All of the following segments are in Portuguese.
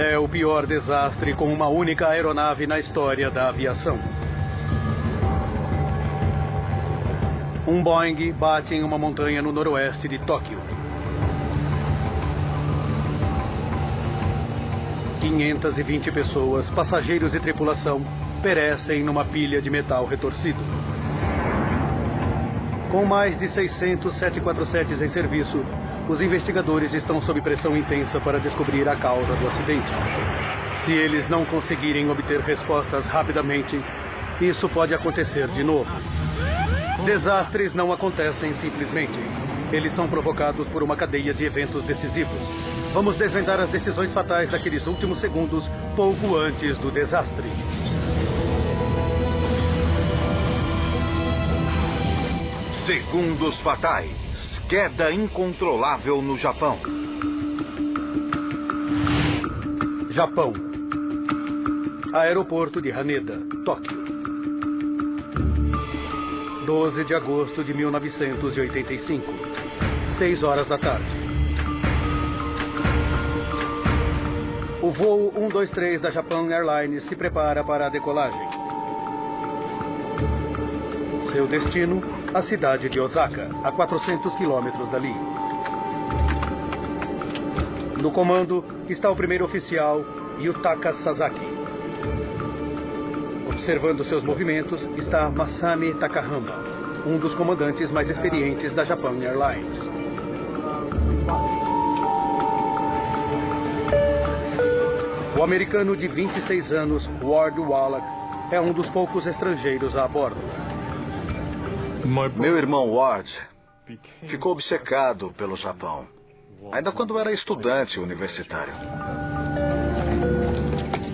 É o pior desastre com uma única aeronave na história da aviação. Um Boeing bate em uma montanha no noroeste de Tóquio. 520 pessoas, passageiros e tripulação, perecem numa pilha de metal retorcido. Com mais de 600 747s em serviço, os investigadores estão sob pressão intensa para descobrir a causa do acidente. Se eles não conseguirem obter respostas rapidamente, isso pode acontecer de novo. Desastres não acontecem simplesmente. Eles são provocados por uma cadeia de eventos decisivos. Vamos desvendar as decisões fatais daqueles últimos segundos, pouco antes do desastre. Segundos fatais. Queda incontrolável no Japão. Japão. Aeroporto de Haneda, Tóquio. 12 de agosto de 1985. 6 horas da tarde. O voo 123 da Japan Airlines se prepara para a decolagem. Seu destino, a cidade de Osaka, a 400 quilômetros dali. No comando está o primeiro oficial, Yutaka Sasaki. Observando seus movimentos está Masami Takahama, um dos comandantes mais experientes da Japan Airlines. O americano de 26 anos, Ward Wallach, é um dos poucos estrangeiros a bordo. Meu irmão Ward ficou obcecado pelo Japão, ainda quando era estudante universitário.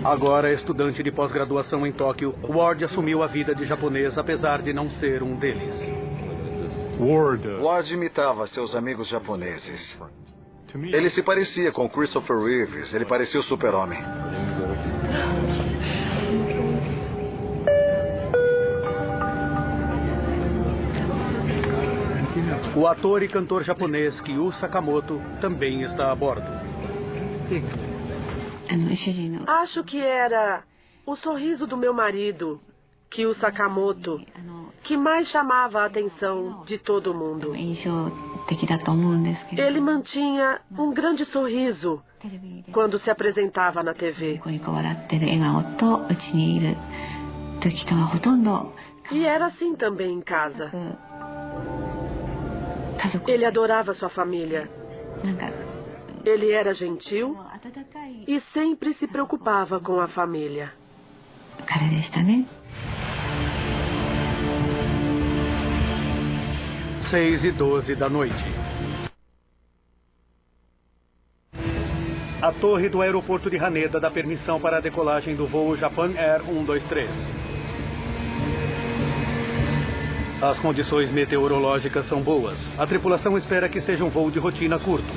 Agora estudante de pós-graduação em Tóquio, Ward assumiu a vida de japonês apesar de não ser um deles. Ward imitava seus amigos japoneses. Ele se parecia com Christopher Reeves, ele parecia o super-homem. O ator e cantor japonês Kyu Sakamoto também está a bordo. Acho que era o sorriso do meu marido, Kyu Sakamoto, que mais chamava a atenção de todo mundo. Ele mantinha um grande sorriso quando se apresentava na TV. E era assim também em casa. Ele adorava sua família. Ele era gentil e sempre se preocupava com a família. 6:12 da noite. A torre do aeroporto de Haneda dá permissão para a decolagem do voo Japan Air 123. As condições meteorológicas são boas. A tripulação espera que seja um voo de rotina curto.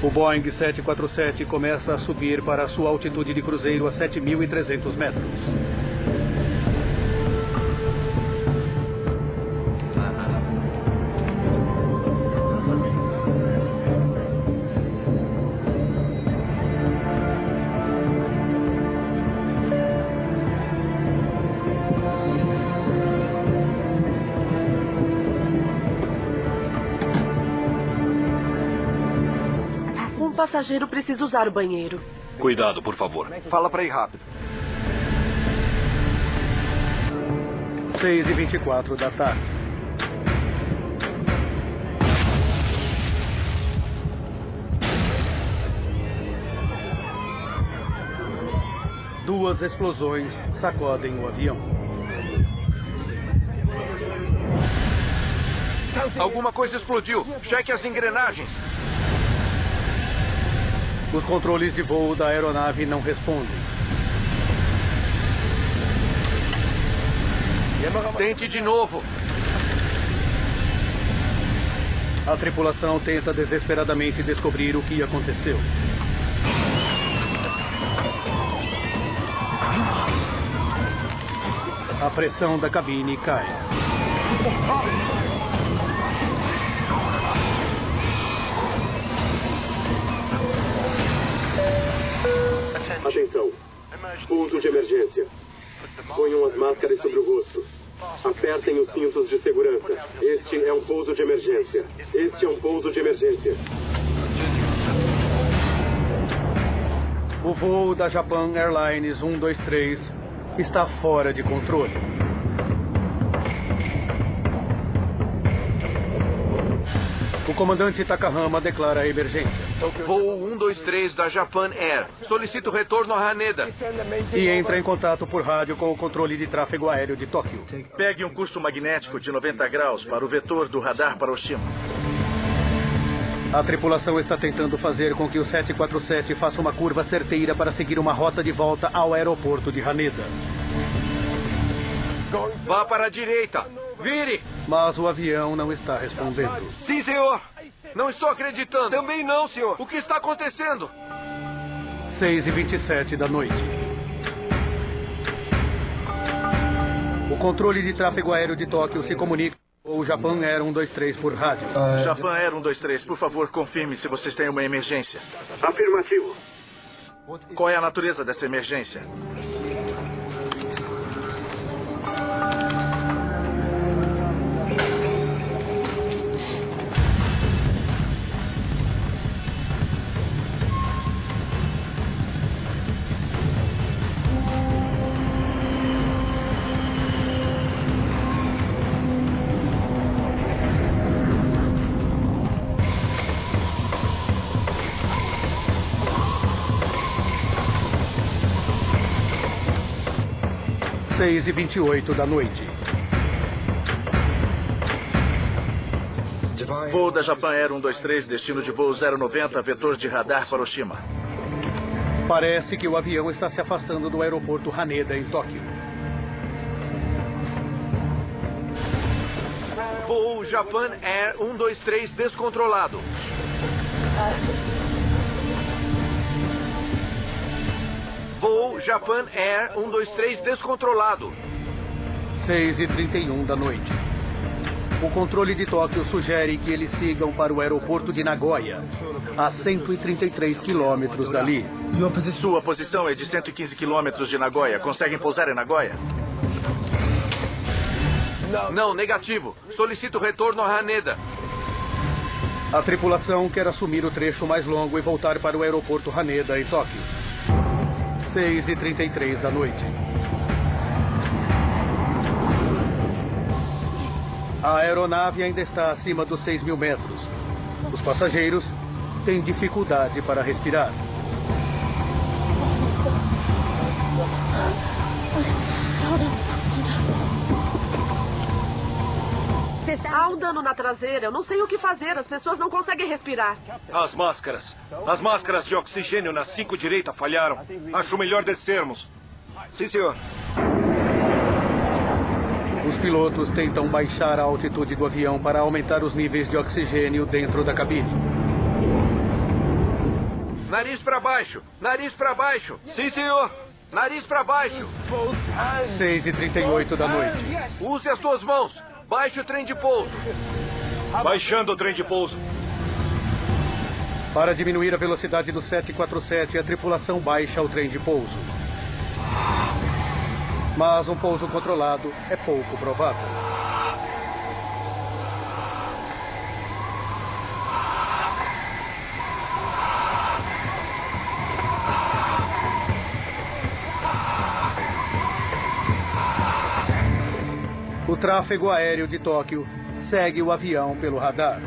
O Boeing 747 começa a subir para a sua altitude de cruzeiro a 7.300 metros. Um passageiro precisa usar o banheiro. Cuidado, por favor. Fala para ir rápido. 6:24 da tarde. Duas explosões sacodem o avião. Alguma coisa explodiu. Cheque as engrenagens. Os controles de voo da aeronave não respondem. Tente de novo. A tripulação tenta desesperadamente descobrir o que aconteceu. A pressão da cabine cai. Pouso de emergência. Ponham as máscaras sobre o rosto. Apertem os cintos de segurança. Este é um pouso de emergência. Este é um pouso de emergência. O voo da Japan Airlines 123 está fora de controle. O comandante Takahama declara a emergência. Voo 123 da Japan Air. Solicito retorno a Haneda. E entra em contato por rádio com o controle de tráfego aéreo de Tóquio. Pegue um curso magnético de 90 graus para o vetor do radar para Oshima. A tripulação está tentando fazer com que o 747 faça uma curva certeira para seguir uma rota de volta ao aeroporto de Haneda. Vá para a direita. Vire! Mas o avião não está respondendo. Sim, senhor. Não estou acreditando. Também não, senhor. O que está acontecendo? 6h27 da noite. O controle de tráfego aéreo de Tóquio se comunica com o Japan Air 123 por rádio. Japan Air 123, por favor, confirme se vocês têm uma emergência. Afirmativo. Qual é a natureza dessa emergência? Seis e 28 da noite. Voo da Japan Air 123, destino de voo 090, vetor de radar para Oshima. Parece que o avião está se afastando do aeroporto Haneda, em Tóquio. Voo Japan Air 123 descontrolado. Voo Japan Air 123 descontrolado. 6h31 da noite. O controle de Tóquio sugere que eles sigam para o aeroporto de Nagoya, a 133 quilômetros dali. Sua posição é de 115 quilômetros de Nagoya. Conseguem pousar em Nagoya? Não, negativo. Solicito retorno a Haneda. A tripulação quer assumir o trecho mais longo e voltar para o aeroporto Haneda, em Tóquio. 6h33 da noite. A aeronave ainda está acima dos 6.000 metros. Os passageiros têm dificuldade para respirar. Há um dano na traseira. Eu não sei o que fazer. As pessoas não conseguem respirar. As máscaras de oxigênio na 5 direita falharam. Acho melhor descermos. Sim, senhor. Os pilotos tentam baixar a altitude do avião para aumentar os níveis de oxigênio dentro da cabine. Nariz para baixo. Nariz para baixo. Sim, senhor. Nariz para baixo. 6h38 da noite. Use as suas mãos. Baixe o trem de pouso. Baixando o trem de pouso. Para diminuir a velocidade do 747, a tripulação baixa o trem de pouso. Mas um pouso controlado é pouco provável. O tráfego aéreo de Tóquio segue o avião pelo radar.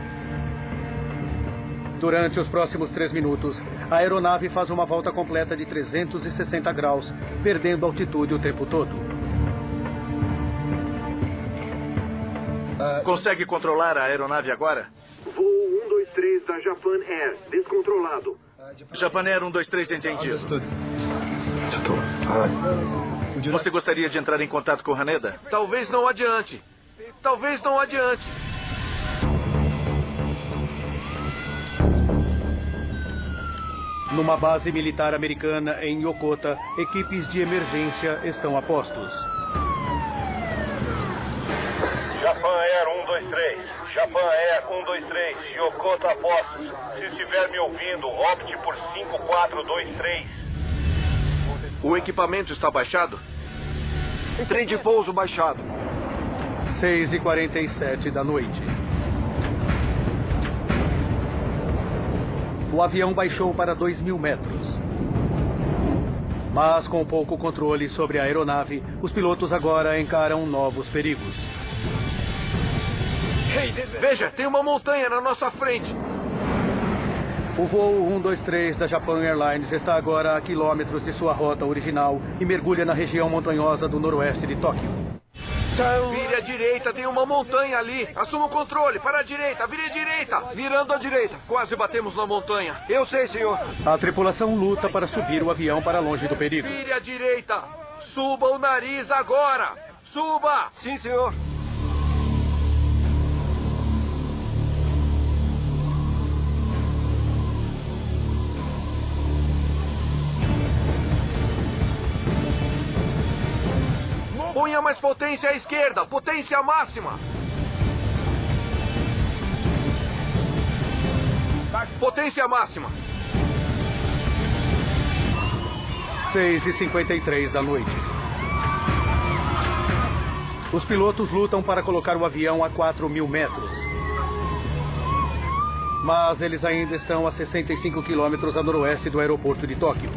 Durante os próximos 3 minutos, a aeronave faz uma volta completa de 360 graus, perdendo altitude o tempo todo. Consegue controlar a aeronave agora? Voo 123 da Japan Air, descontrolado. Japan Air 123, entendido. Você gostaria de entrar em contato com Haneda? Talvez não adiante. Talvez não adiante. Numa base militar americana em Yokota, equipes de emergência estão a postos. Japan Air 123. Japan Air 123. Yokota a postos. Se estiver me ouvindo, opte por 5423. O equipamento está baixado? Trem de pouso baixado. 6h47 da noite. O avião baixou para 2.000 metros. Mas com pouco controle sobre a aeronave, os pilotos agora encaram novos perigos. Veja, tem uma montanha na nossa frente. O voo 123 da Japan Airlines está agora a quilômetros de sua rota original e mergulha na região montanhosa do noroeste de Tóquio. Vire à direita, tem uma montanha ali. Assuma o controle, para a direita, vire à direita. Virando à direita, quase batemos na montanha. Eu sei, senhor. A tripulação luta para subir o avião para longe do perigo. Vire à direita, suba o nariz agora. Suba! Sim, senhor. Ponha mais potência à esquerda, potência máxima. Potência máxima. 6h53 da noite. Os pilotos lutam para colocar o avião a 4.000 metros. Mas eles ainda estão a 65 quilômetros a noroeste do aeroporto de Tóquio.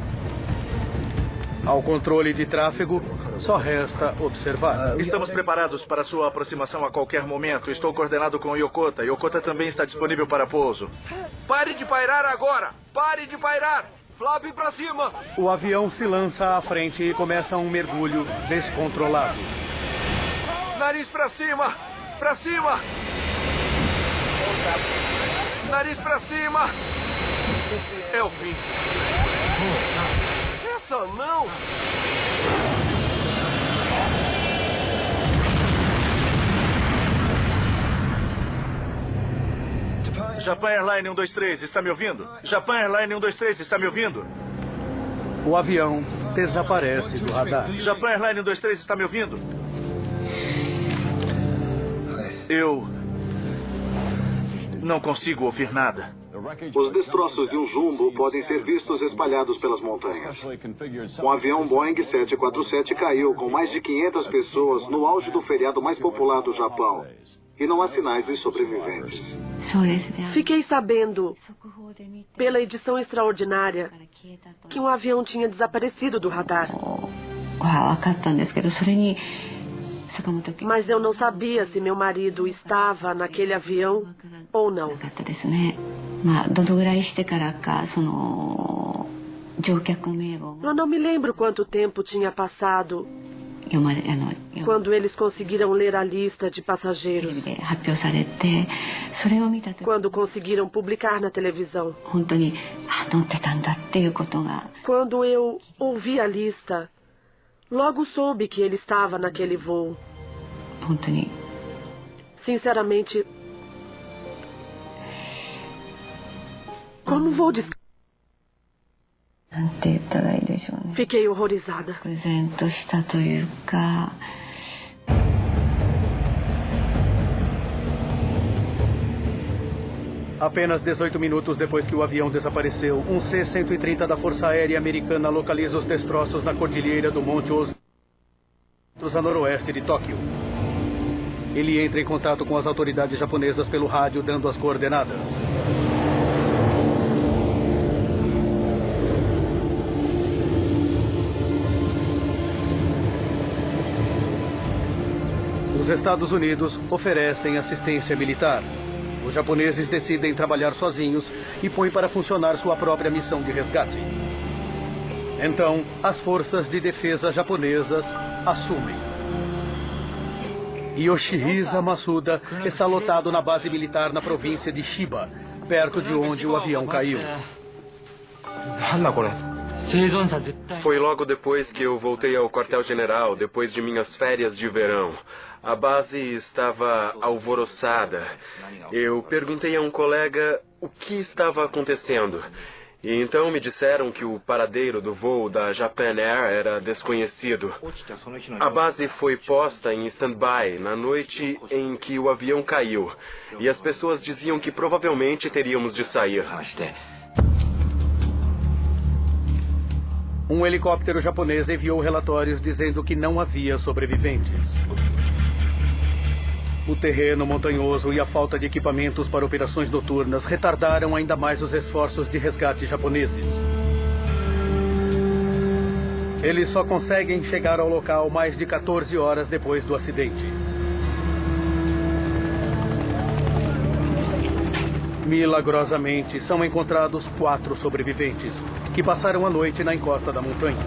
Ao controle de tráfego, só resta observar. Estamos preparados para sua aproximação a qualquer momento. Estou coordenado com o Yokota. Yokota também está disponível para pouso. Pare de pairar agora! Pare de pairar! Flap para cima! O avião se lança à frente e começa um mergulho descontrolado. Nariz para cima! Para cima! Nariz para cima! É o fim. Essa não! Japan Airline 123, está me ouvindo? Japan Airline 123, está me ouvindo? O avião desaparece do radar. Japan Airline 123, está me ouvindo? Eu não consigo ouvir nada. Os destroços de um jumbo podem ser vistos espalhados pelas montanhas. Um avião Boeing 747 caiu com mais de 500 pessoas no auge do feriado mais popular do Japão. E não há sinais de sobreviventes. Fiquei sabendo, pela edição extraordinária, que um avião tinha desaparecido do radar. Mas eu não sabia se meu marido estava naquele avião ou não. Eu não me lembro quanto tempo tinha passado quando eles conseguiram ler a lista de passageiros. Quando conseguiram publicar na televisão. Quando eu ouvi a lista, logo soube que ele estava naquele voo. Sinceramente, como vou descrever? Fiquei horrorizada. Apenas 18 minutos depois que o avião desapareceu, um C-130 da Força Aérea Americana localiza os destroços na cordilheira do Monte Ozu, a noroeste de Tóquio. Ele entra em contato com as autoridades japonesas pelo rádio, dando as coordenadas. Os Estados Unidos oferecem assistência militar. Os japoneses decidem trabalhar sozinhos e põem para funcionar sua própria missão de resgate. Então, as forças de defesa japonesas assumem. Yoshihisa Masuda está lotado na base militar na província de Chiba, perto de onde o avião caiu. Foi logo depois que eu voltei ao quartel-general, depois de minhas férias de verão. A base estava alvoroçada. Eu perguntei a um colega o que estava acontecendo. E então me disseram que o paradeiro do voo da Japan Air era desconhecido. A base foi posta em stand-by na noite em que o avião caiu. E as pessoas diziam que provavelmente teríamos de sair. Um helicóptero japonês enviou relatórios dizendo que não havia sobreviventes. O terreno montanhoso e a falta de equipamentos para operações noturnas retardaram ainda mais os esforços de resgate japoneses. Eles só conseguem chegar ao local mais de 14 horas depois do acidente. Milagrosamente, são encontrados 4 sobreviventes, que passaram a noite na encosta da montanha.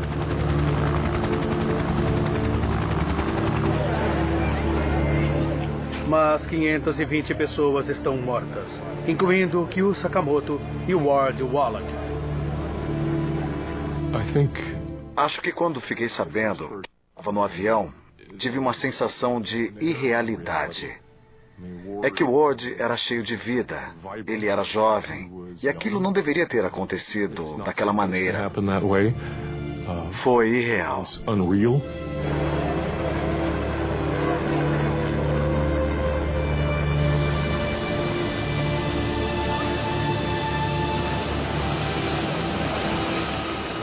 Mas 520 pessoas estão mortas, incluindo Kyu Sakamoto e Ward Wallach. Acho que quando fiquei sabendo que estava no avião, tive uma sensação de irrealidade. É que o Ward era cheio de vida, ele era jovem, e aquilo não deveria ter acontecido daquela maneira. Foi irreal.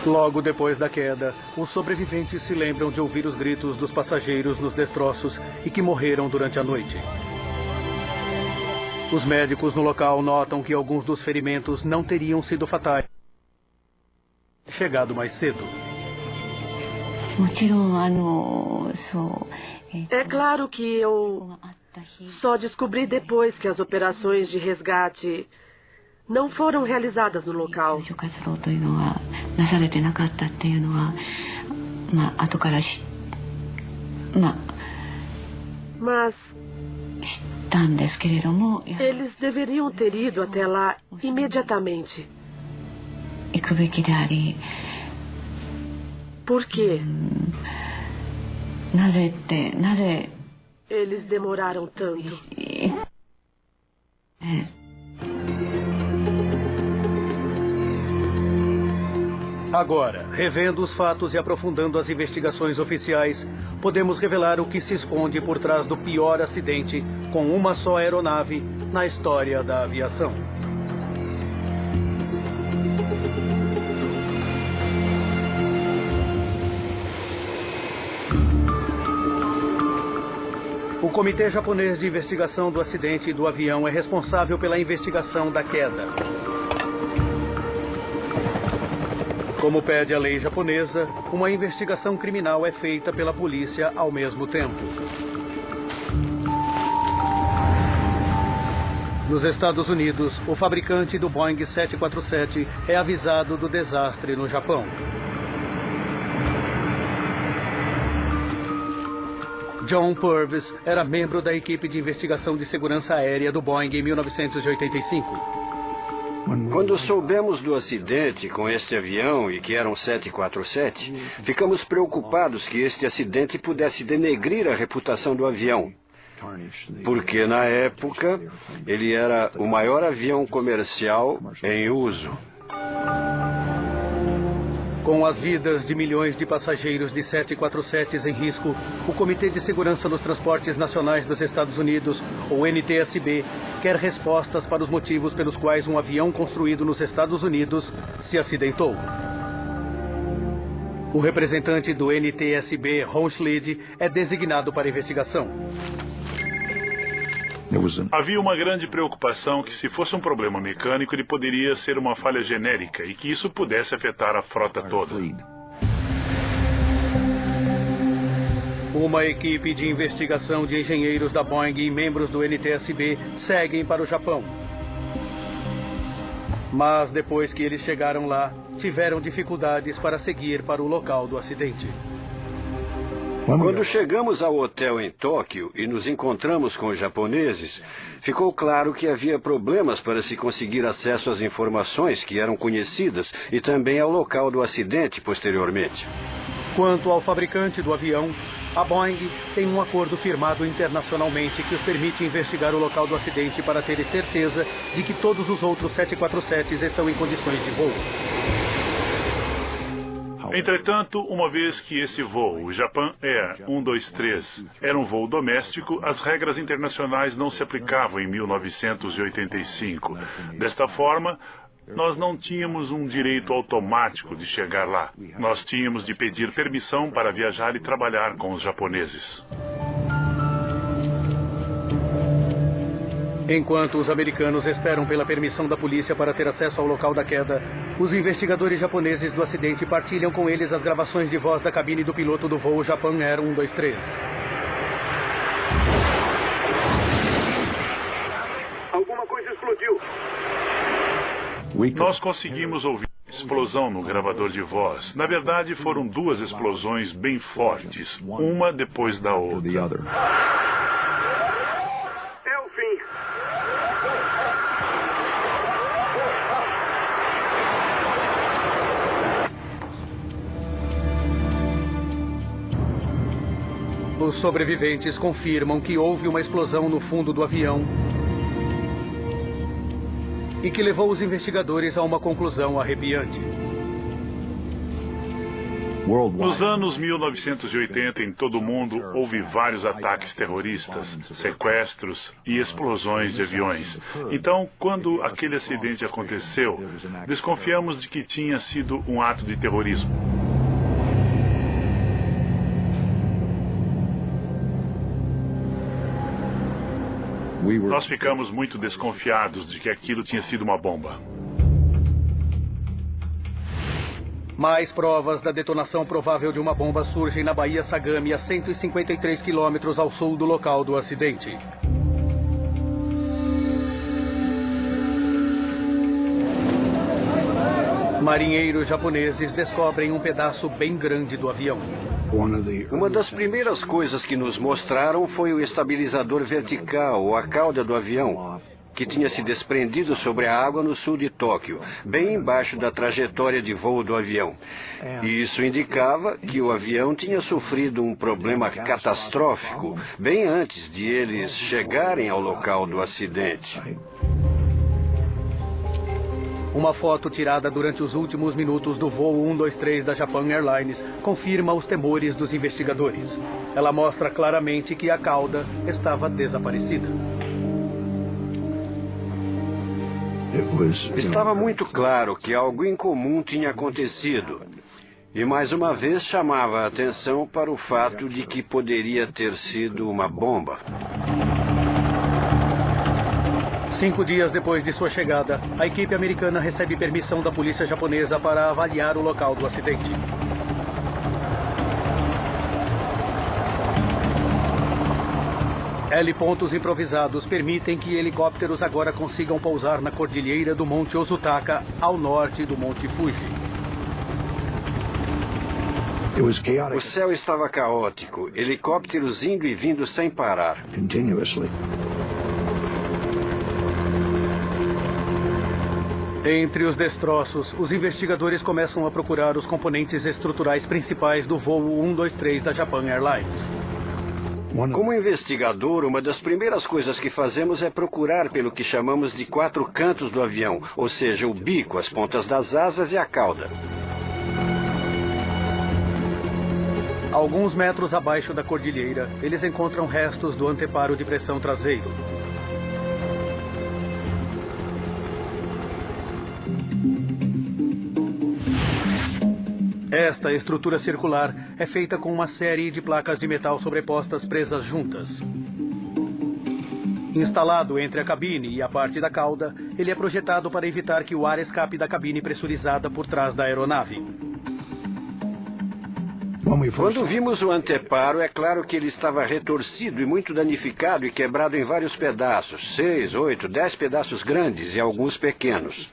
Logo depois da queda, os sobreviventes se lembram de ouvir os gritos dos passageiros nos destroços e que morreram durante a noite. Os médicos no local notam que alguns dos ferimentos não teriam sido fatais. Chegado mais cedo. É claro que eu só descobri depois que as operações de resgate não foram realizadas no local. Mas eles deveriam ter ido até lá imediatamente. Por quê? Eles demoraram tanto. Agora, revendo os fatos e aprofundando as investigações oficiais, podemos revelar o que se esconde por trás do pior acidente com uma só aeronave na história da aviação. O Comitê Japonês de Investigação do Acidente do Avião é responsável pela investigação da queda. Como pede a lei japonesa, uma investigação criminal é feita pela polícia ao mesmo tempo. Nos Estados Unidos, o fabricante do Boeing 747 é avisado do desastre no Japão. John Purvis era membro da equipe de investigação de segurança aérea do Boeing em 1985. Quando soubemos do acidente com este avião e que era um 747, ficamos preocupados que este acidente pudesse denegrir a reputação do avião. Porque, na época, ele era o maior avião comercial em uso. Com as vidas de milhões de passageiros de 747s em risco, o Comitê de Segurança nos Transportes Nacionais dos Estados Unidos, ou NTSB, quer respostas para os motivos pelos quais um avião construído nos Estados Unidos se acidentou. O representante do NTSB, Ron Schlid, é designado para a investigação. Havia uma grande preocupação que, se fosse um problema mecânico, ele poderia ser uma falha genérica e que isso pudesse afetar a frota toda. Uma equipe de investigação de engenheiros da Boeing e membros do NTSB seguem para o Japão. Mas depois que eles chegaram lá, tiveram dificuldades para seguir para o local do acidente. Quando chegamos ao hotel em Tóquio e nos encontramos com os japoneses, ficou claro que havia problemas para se conseguir acesso às informações que eram conhecidas e também ao local do acidente posteriormente. Quanto ao fabricante do avião, a Boeing tem um acordo firmado internacionalmente que os permite investigar o local do acidente para ter certeza de que todos os outros 747s estão em condições de voo. Entretanto, uma vez que esse voo, o Japan Air 123, era um voo doméstico, as regras internacionais não se aplicavam em 1985. Desta forma, Nós não tínhamos um direito automático de chegar lá. Nós tínhamos de pedir permissão para viajar e trabalhar com os japoneses. Enquanto os americanos esperam pela permissão da polícia para ter acesso ao local da queda, os investigadores japoneses do acidente partilham com eles as gravações de voz da cabine do piloto do voo Japan Air 123. Alguma coisa explodiu. Nós conseguimos ouvir explosão no gravador de voz. Na verdade, foram duas explosões bem fortes, uma depois da outra. É o fim. Os sobreviventes confirmam que houve uma explosão no fundo do avião e que levou os investigadores a uma conclusão arrepiante. Nos anos 1980, em todo o mundo, houve vários ataques terroristas, sequestros e explosões de aviões. Então, quando aquele acidente aconteceu, desconfiamos de que tinha sido um ato de terrorismo. Nós ficamos muito desconfiados de que aquilo tinha sido uma bomba. Mais provas da detonação provável de uma bomba surgem na Baía Sagami, a 153 quilômetros ao sul do local do acidente. Marinheiros japoneses descobrem um pedaço bem grande do avião. Uma das primeiras coisas que nos mostraram foi o estabilizador vertical, ou a cauda do avião, que tinha se desprendido sobre a água no sul de Tóquio, bem embaixo da trajetória de voo do avião. E isso indicava que o avião tinha sofrido um problema catastrófico bem antes de eles chegarem ao local do acidente. Uma foto tirada durante os últimos minutos do voo 123 da Japan Airlines confirma os temores dos investigadores. Ela mostra claramente que a cauda estava desaparecida. Estava muito claro que algo incomum tinha acontecido. E mais uma vez chamava a atenção para o fato de que poderia ter sido uma bomba. 5 dias depois de sua chegada, a equipe americana recebe permissão da polícia japonesa para avaliar o local do acidente. Helipontos improvisados permitem que helicópteros agora consigam pousar na cordilheira do Monte Ozutaka, ao norte do Monte Fuji. O céu estava caótico, helicópteros indo e vindo sem parar. Entre os destroços, os investigadores começam a procurar os componentes estruturais principais do voo 123 da Japan Airlines. Como investigador, uma das primeiras coisas que fazemos é procurar pelo que chamamos de 4 cantos do avião, ou seja, o bico, as pontas das asas e a cauda. Alguns metros abaixo da cordilheira, eles encontram restos do anteparo de pressão traseiro. Esta estrutura circular é feita com uma série de placas de metal sobrepostas presas juntas. Instalado entre a cabine e a parte da cauda, ele é projetado para evitar que o ar escape da cabine pressurizada por trás da aeronave. Quando vimos o anteparo, é claro que ele estava retorcido e muito danificado e quebrado em vários pedaços, 6, 8, 10 pedaços grandes e alguns pequenos.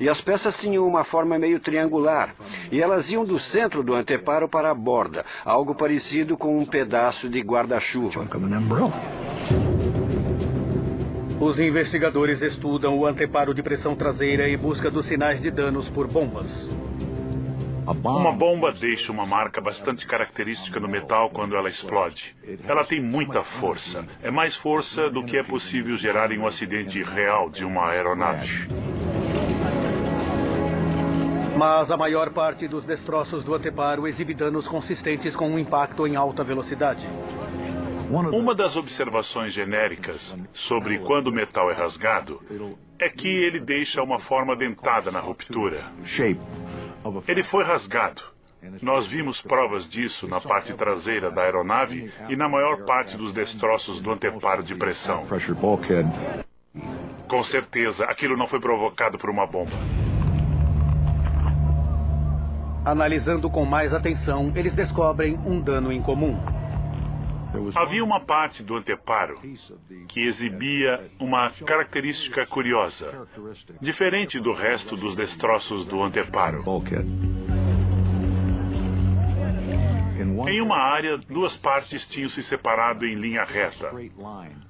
E as peças tinham uma forma meio triangular, e elas iam do centro do anteparo para a borda, algo parecido com um pedaço de guarda-chuva. Os investigadores estudam o anteparo de pressão traseira e busca dos sinais de danos por bombas. Uma bomba deixa uma marca bastante característica no metal quando ela explode. Ela tem muita força. É mais força do que é possível gerar em um acidente real de uma aeronave. Mas a maior parte dos destroços do anteparo exibe danos consistentes com um impacto em alta velocidade. Uma das observações genéricas sobre quando o metal é rasgado é que ele deixa uma forma dentada na ruptura. Ele foi rasgado. Nós vimos provas disso na parte traseira da aeronave e na maior parte dos destroços do anteparo de pressão. Com certeza, aquilo não foi provocado por uma bomba. Analisando com mais atenção, eles descobrem um dano em comum. Havia uma parte do anteparo que exibia uma característica curiosa, diferente do resto dos destroços do anteparo. Em uma área, duas partes tinham se separado em linha reta,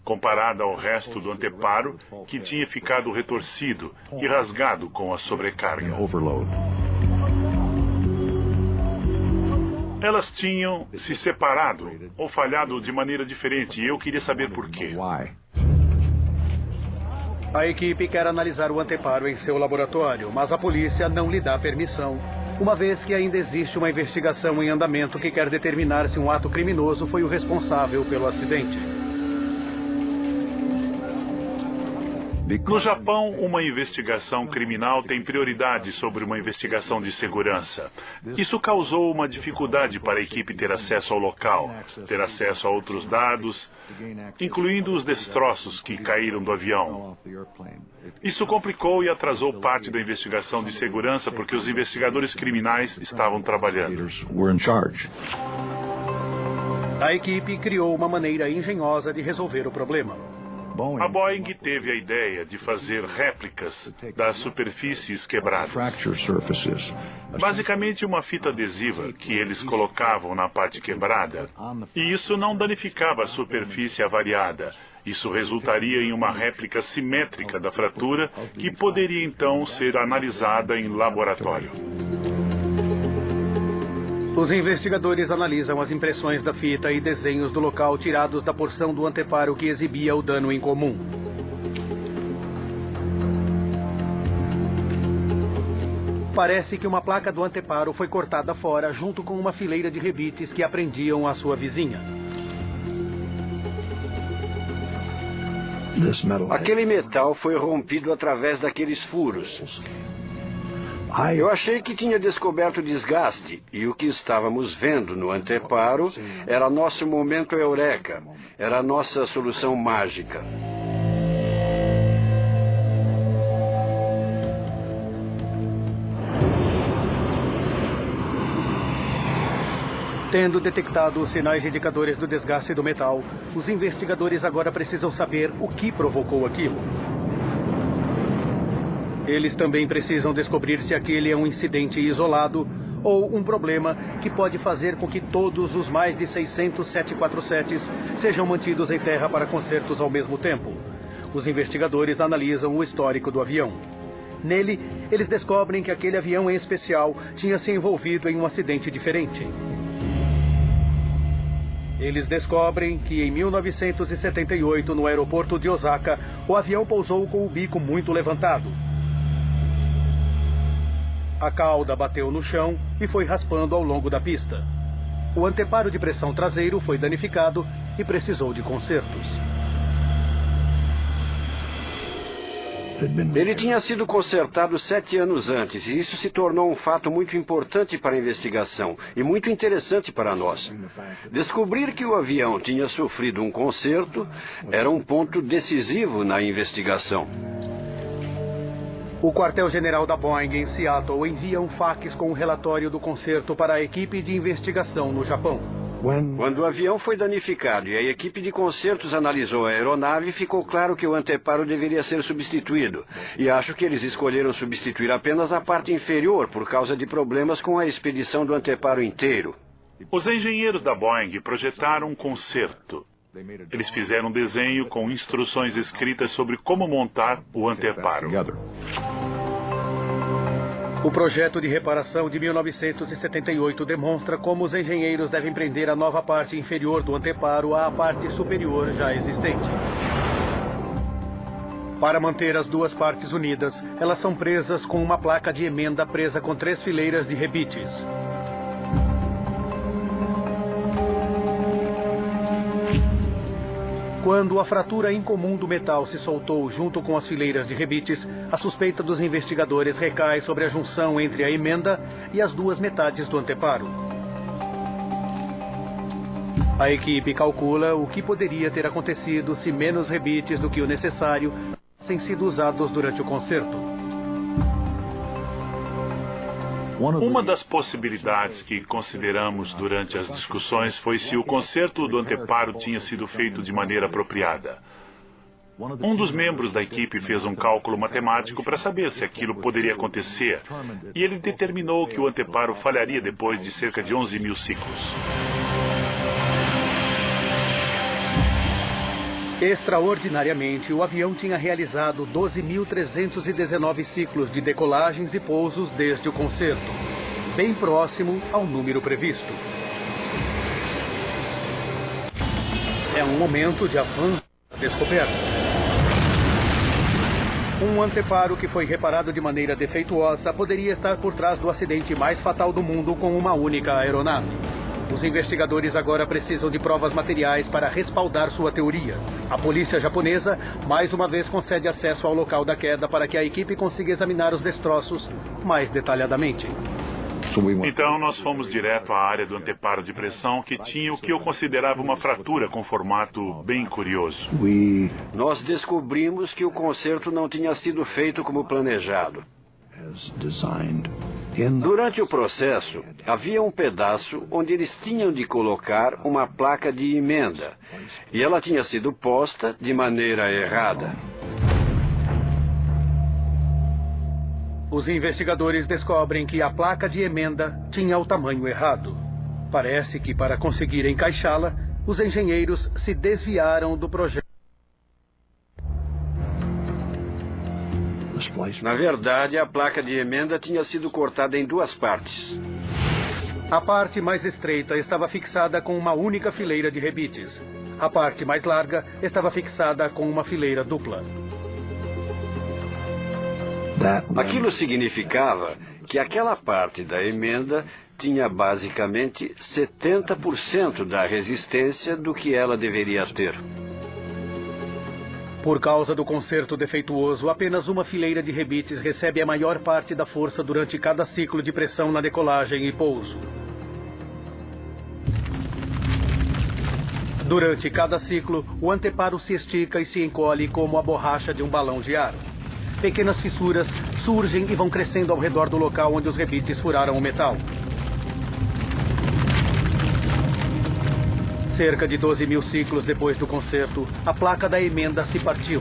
comparada ao resto do anteparo, que tinha ficado retorcido e rasgado com a sobrecarga. Elas tinham se separado ou falhado de maneira diferente e eu queria saber por quê. A equipe quer analisar o anteparo em seu laboratório, mas a polícia não lhe dá permissão, uma vez que ainda existe uma investigação em andamento que quer determinar se um ato criminoso foi o responsável pelo acidente. No Japão, uma investigação criminal tem prioridade sobre uma investigação de segurança. Isso causou uma dificuldade para a equipe ter acesso ao local, ter acesso a outros dados, incluindo os destroços que caíram do avião. Isso complicou e atrasou parte da investigação de segurança porque os investigadores criminais estavam trabalhando. A equipe criou uma maneira engenhosa de resolver o problema. A Boeing teve a ideia de fazer réplicas das superfícies quebradas. Basicamente uma fita adesiva que eles colocavam na parte quebrada. E isso não danificava a superfície avariada. Isso resultaria em uma réplica simétrica da fratura que poderia então ser analisada em laboratório. Os investigadores analisam as impressões da fita e desenhos do local tirados da porção do anteparo que exibia o dano em comum. Parece que uma placa do anteparo foi cortada fora junto com uma fileira de rebites que aprendiam a sua vizinha. Aquele metal foi rompido através daqueles furos. Eu achei que tinha descoberto desgaste, e o que estávamos vendo no anteparo era nosso momento eureka, era a nossa solução mágica. Tendo detectado os sinais indicadores do desgaste do metal, os investigadores agora precisam saber o que provocou aquilo. Eles também precisam descobrir se aquele é um incidente isolado ou um problema que pode fazer com que todos os mais de 600 747s sejam mantidos em terra para consertos ao mesmo tempo. Os investigadores analisam o histórico do avião. Nele, eles descobrem que aquele avião em especial tinha se envolvido em um acidente diferente. Eles descobrem que em 1978, no aeroporto de Osaka, o avião pousou com o bico muito levantado. A cauda bateu no chão e foi raspando ao longo da pista. O anteparo de pressão traseiro foi danificado e precisou de consertos. Ele tinha sido consertado 7 anos antes, e isso se tornou um fato muito importante para a investigação e muito interessante para nós. Descobrir que o avião tinha sofrido um conserto era um ponto decisivo na investigação. O quartel-general da Boeing em Seattle envia um fax com um relatório do conserto para a equipe de investigação no Japão. Quando o avião foi danificado e a equipe de consertos analisou a aeronave, ficou claro que o anteparo deveria ser substituído. E acho que eles escolheram substituir apenas a parte inferior por causa de problemas com a expedição do anteparo inteiro. Os engenheiros da Boeing projetaram um conserto. Eles fizeram um desenho com instruções escritas sobre como montar o anteparo. O projeto de reparação de 1978 demonstra como os engenheiros devem prender a nova parte inferior do anteparo à parte superior já existente. Para manter as duas partes unidas, elas são presas com uma placa de emenda presa com 3 fileiras de rebites. Quando a fratura incomum do metal se soltou junto com as fileiras de rebites, a suspeita dos investigadores recai sobre a junção entre a emenda e as duas metades do anteparo. A equipe calcula o que poderia ter acontecido se menos rebites do que o necessário têm sido usados durante o concerto. Uma das possibilidades que consideramos durante as discussões foi se o conserto do anteparo tinha sido feito de maneira apropriada. Um dos membros da equipe fez um cálculo matemático para saber se aquilo poderia acontecer, e ele determinou que o anteparo falharia depois de cerca de 11.000 ciclos. Extraordinariamente, o avião tinha realizado 12.319 ciclos de decolagens e pousos desde o concerto, bem próximo ao número previsto. É um momento de avanço da descoberta. Um anteparo que foi reparado de maneira defeituosa poderia estar por trás do acidente mais fatal do mundo com uma única aeronave. Os investigadores agora precisam de provas materiais para respaldar sua teoria. A polícia japonesa, mais uma vez, concede acesso ao local da queda para que a equipe consiga examinar os destroços mais detalhadamente. Então, nós fomos direto à área do anteparo de pressão, que tinha o que eu considerava uma fratura com formato bem curioso. Nós descobrimos que o conserto não tinha sido feito como planejado. Durante o processo, havia um pedaço onde eles tinham de colocar uma placa de emenda, e ela tinha sido posta de maneira errada. Os investigadores descobrem que a placa de emenda tinha o tamanho errado. Parece que, para conseguir encaixá-la, os engenheiros se desviaram do projeto. Na verdade, a placa de emenda tinha sido cortada em duas partes. A parte mais estreita estava fixada com uma única fileira de rebites. A parte mais larga estava fixada com uma fileira dupla. Aquilo significava que aquela parte da emenda tinha basicamente 70% da resistência do que ela deveria ter. Por causa do conserto defeituoso, apenas uma fileira de rebites recebe a maior parte da força durante cada ciclo de pressão na decolagem e pouso. Durante cada ciclo, o anteparo se estica e se encolhe como a borracha de um balão de ar. Pequenas fissuras surgem e vão crescendo ao redor do local onde os rebites furaram o metal. Cerca de 12.000 ciclos depois do concerto, a placa da emenda se partiu.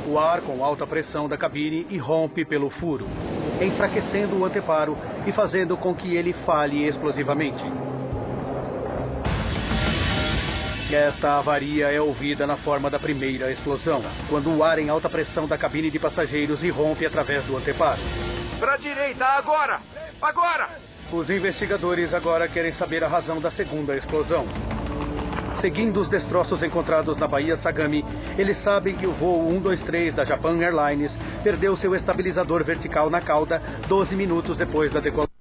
O ar com alta pressão da cabine irrompe pelo furo, enfraquecendo o anteparo e fazendo com que ele falhe explosivamente. Esta avaria é ouvida na forma da primeira explosão, quando o ar em alta pressão da cabine de passageiros irrompe através do anteparo. Para a direita, agora! Agora! Os investigadores agora querem saber a razão da segunda explosão. Seguindo os destroços encontrados na Baía Sagami, eles sabem que o voo 123 da Japan Airlines perdeu seu estabilizador vertical na cauda 12 minutos depois da decolagem.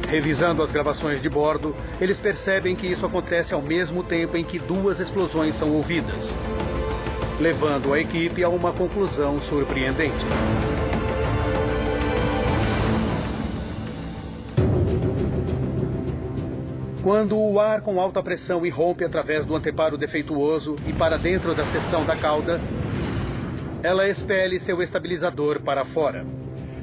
Revisando as gravações de bordo, eles percebem que isso acontece ao mesmo tempo em que duas explosões são ouvidas, levando a equipe a uma conclusão surpreendente. Quando o ar com alta pressão irrompe através do anteparo defeituoso e para dentro da seção da cauda, ela expele seu estabilizador para fora.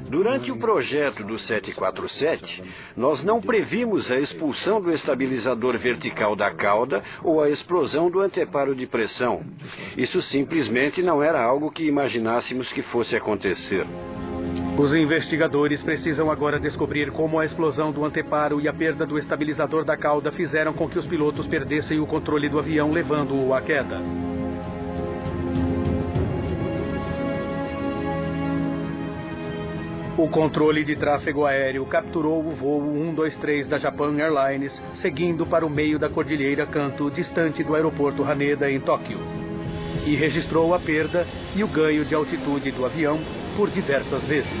Durante o projeto do 747, nós não previmos a expulsão do estabilizador vertical da cauda ou a explosão do anteparo de pressão. Isso simplesmente não era algo que imaginássemos que fosse acontecer. Os investigadores precisam agora descobrir como a explosão do anteparo e a perda do estabilizador da cauda fizeram com que os pilotos perdessem o controle do avião, levando-o à queda. O controle de tráfego aéreo capturou o voo 123 da Japan Airlines, seguindo para o meio da cordilheira Kanto, distante do aeroporto Haneda, em Tóquio, e registrou a perda e o ganho de altitude do avião por diversas vezes.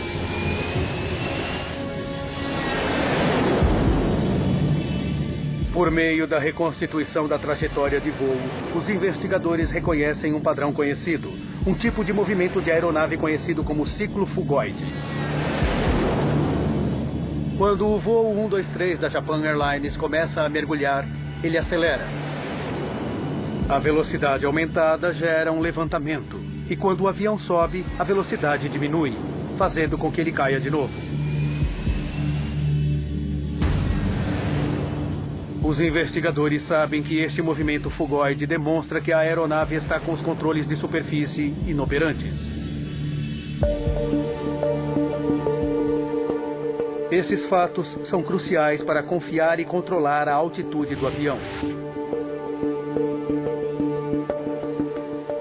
Por meio da reconstituição da trajetória de voo, os investigadores reconhecem um padrão conhecido, um tipo de movimento de aeronave conhecido como ciclo fugoide. Quando o voo 123 da Japan Airlines começa a mergulhar, ele acelera. A velocidade aumentada gera um levantamento, e quando o avião sobe, a velocidade diminui, fazendo com que ele caia de novo. Os investigadores sabem que este movimento fugoide demonstra que a aeronave está com os controles de superfície inoperantes. Esses fatos são cruciais para confiar e controlar a altitude do avião.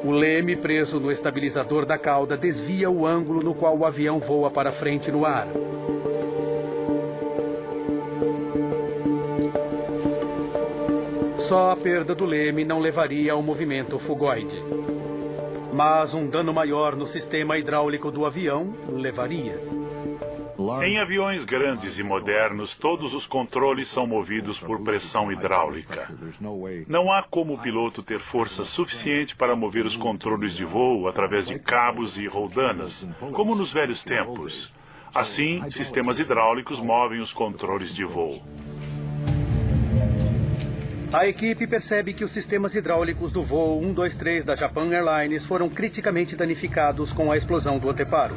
O leme preso no estabilizador da cauda desvia o ângulo no qual o avião voa para frente no ar. Só a perda do leme não levaria ao movimento fugoide. Mas um dano maior no sistema hidráulico do avião levaria. Em aviões grandes e modernos, todos os controles são movidos por pressão hidráulica. Não há como o piloto ter força suficiente para mover os controles de voo através de cabos e roldanas, como nos velhos tempos. Assim, sistemas hidráulicos movem os controles de voo. A equipe percebe que os sistemas hidráulicos do voo 123 da Japan Airlines foram criticamente danificados com a explosão do anteparo.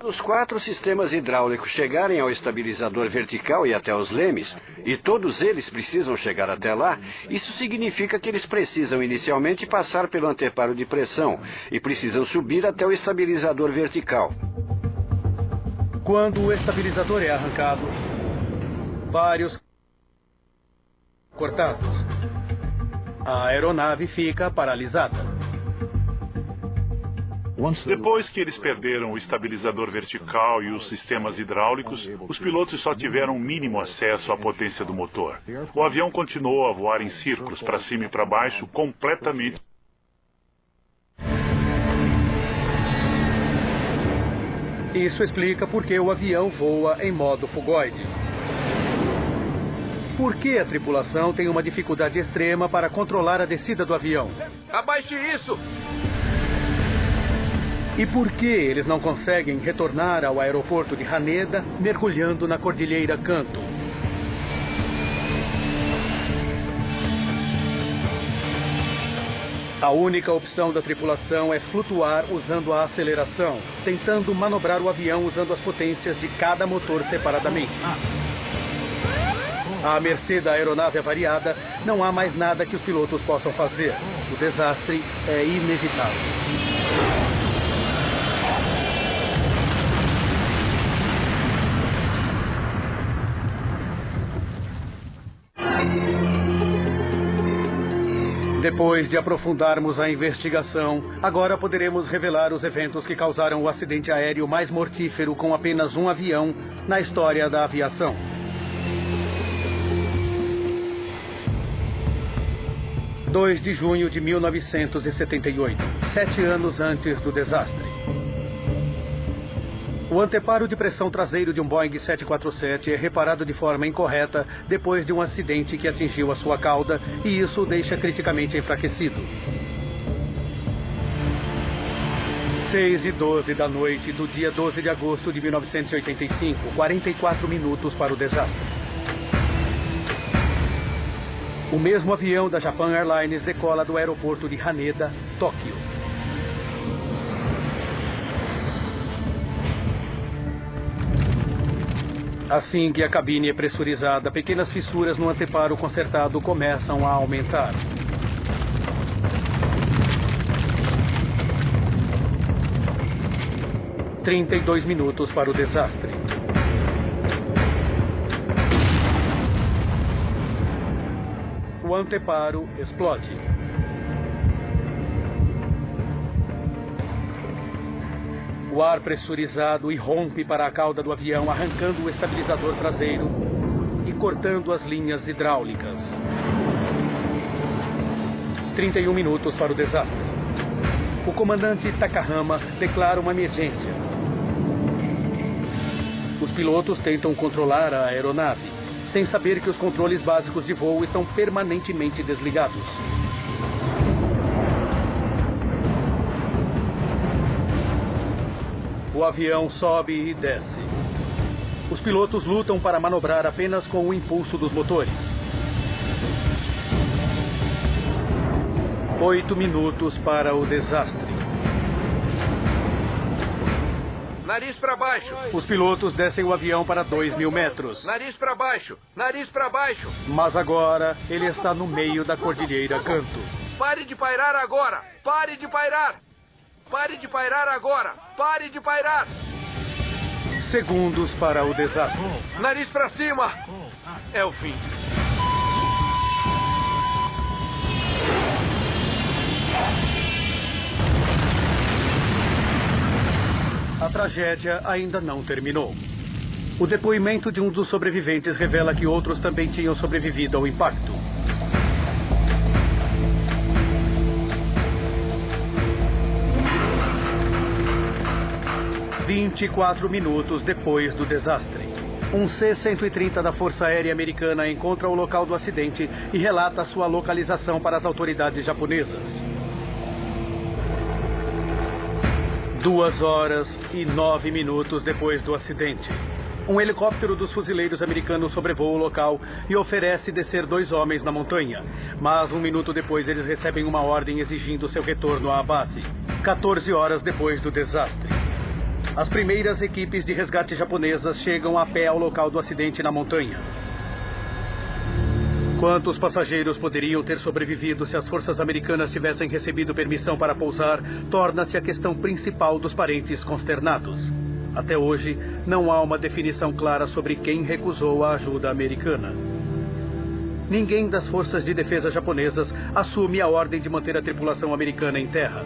Os 4 sistemas hidráulicos chegarem ao estabilizador vertical e até os lemes, e todos eles precisam chegar até lá, isso significa que eles precisam inicialmente passar pelo anteparo de pressão e precisam subir até o estabilizador vertical. Quando o estabilizador é arrancado, vários cortados. A aeronave fica paralisada. Depois que eles perderam o estabilizador vertical e os sistemas hidráulicos, os pilotos só tiveram mínimo acesso à potência do motor. O avião continuou a voar em círculos para cima e para baixo, completamente. Isso explica por que o avião voa em modo fugoide. Por que a tripulação tem uma dificuldade extrema para controlar a descida do avião? Abaixe isso! E por que eles não conseguem retornar ao aeroporto de Haneda, mergulhando na Cordilheira Kanto? A única opção da tripulação é flutuar usando a aceleração, tentando manobrar o avião usando as potências de cada motor separadamente. À mercê da aeronave avariada, não há mais nada que os pilotos possam fazer. O desastre é inevitável. Depois de aprofundarmos a investigação, agora poderemos revelar os eventos que causaram o acidente aéreo mais mortífero com apenas um avião na história da aviação. 2 de junho de 1978, 7 anos antes do desastre. O anteparo de pressão traseiro de um Boeing 747 é reparado de forma incorreta depois de um acidente que atingiu a sua cauda, e isso o deixa criticamente enfraquecido. 6:12 da noite do dia 12 de agosto de 1985, 44 minutos para o desastre. O mesmo avião da Japan Airlines decola do aeroporto de Haneda, Tóquio. Assim que a cabine é pressurizada, pequenas fissuras no anteparo consertado começam a aumentar. – 32 minutos para o desastre. O anteparo explode. O ar pressurizado irrompe para a cauda do avião, arrancando o estabilizador traseiro e cortando as linhas hidráulicas. 31 minutos para o desastre. O comandante Takahama declara uma emergência. Os pilotos tentam controlar a aeronave. sem saber que os controles básicos de voo estão permanentemente desligados. O avião sobe e desce. Os pilotos lutam para manobrar apenas com o impulso dos motores. 8 minutos para o desastre. Nariz para baixo. Os pilotos descem o avião para 2.000 metros. Nariz para baixo. Nariz para baixo. Mas agora ele está no meio da Cordilheira Canto. Pare de pairar agora. Pare de pairar. Pare de pairar agora. Pare de pairar. Segundos para o desastre. Nariz para cima. É o fim. A tragédia ainda não terminou. O depoimento de um dos sobreviventes revela que outros também tinham sobrevivido ao impacto. – 24 minutos depois do desastre. Um C-130 da Força Aérea Americana encontra o local do acidente e relata sua localização para as autoridades japonesas. 2 horas e 9 minutos depois do acidente. Um helicóptero dos fuzileiros americanos sobrevoa o local e oferece descer 2 homens na montanha. Mas 1 minuto depois eles recebem uma ordem exigindo seu retorno à base. 14 horas depois do desastre. As primeiras equipes de resgate japonesas chegam a pé ao local do acidente na montanha. Quantos passageiros poderiam ter sobrevivido se as forças americanas tivessem recebido permissão para pousar, torna-se a questão principal dos parentes consternados. Até hoje, não há uma definição clara sobre quem recusou a ajuda americana. Ninguém das forças de defesa japonesas assume a ordem de manter a tripulação americana em terra.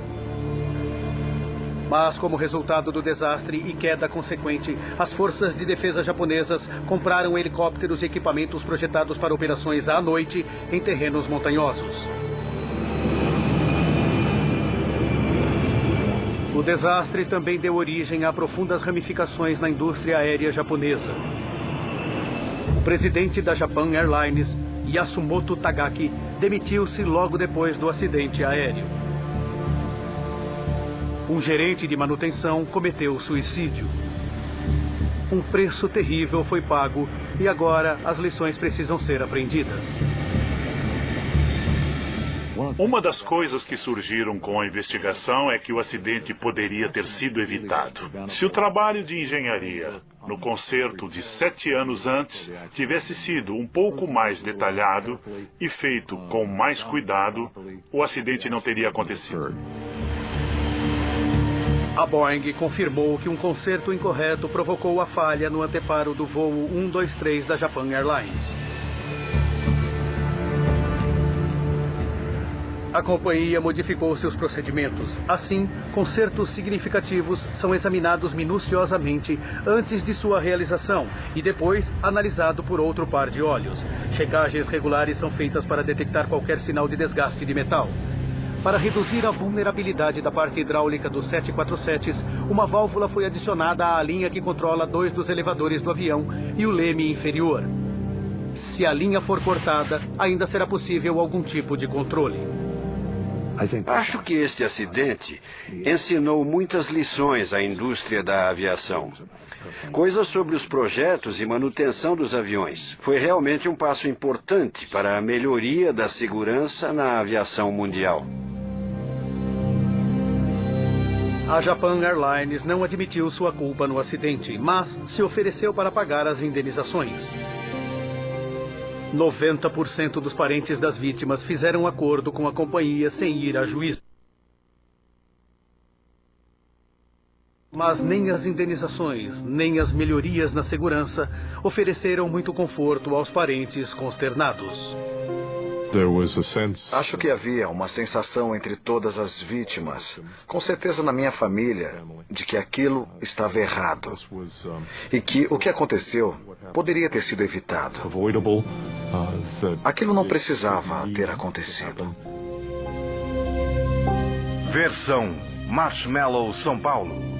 Mas, como resultado do desastre e queda consequente, as forças de defesa japonesas compraram helicópteros e equipamentos projetados para operações à noite em terrenos montanhosos. O desastre também deu origem a profundas ramificações na indústria aérea japonesa. O presidente da Japan Airlines, Yasumoto Tagaki, demitiu-se logo depois do acidente aéreo. Um gerente de manutenção cometeu suicídio. Um preço terrível foi pago e agora as lições precisam ser aprendidas. Uma das coisas que surgiram com a investigação é que o acidente poderia ter sido evitado. Se o trabalho de engenharia no concerto de 7 anos antes tivesse sido um pouco mais detalhado e feito com mais cuidado, o acidente não teria acontecido. A Boeing confirmou que um conserto incorreto provocou a falha no anteparo do voo 123 da Japan Airlines. A companhia modificou seus procedimentos. Assim, consertos significativos são examinados minuciosamente antes de sua realização e depois analisado por outro par de olhos. Checagens regulares são feitas para detectar qualquer sinal de desgaste de metal. Para reduzir a vulnerabilidade da parte hidráulica dos 747s, uma válvula foi adicionada à linha que controla 2 dos elevadores do avião e o leme inferior. Se a linha for cortada, ainda será possível algum tipo de controle. Acho que este acidente ensinou muitas lições à indústria da aviação. Coisas sobre os projetos e manutenção dos aviões. Foi realmente um passo importante para a melhoria da segurança na aviação mundial. A Japan Airlines não admitiu sua culpa no acidente, mas se ofereceu para pagar as indenizações. 90% dos parentes das vítimas fizeram acordo com a companhia sem ir a juízo. Mas nem as indenizações, nem as melhorias na segurança ofereceram muito conforto aos parentes consternados. Acho que havia uma sensação entre todas as vítimas, com certeza na minha família, de que aquilo estava errado e que o que aconteceu poderia ter sido evitado. Aquilo não precisava ter acontecido. Versão Marshmallow São Paulo.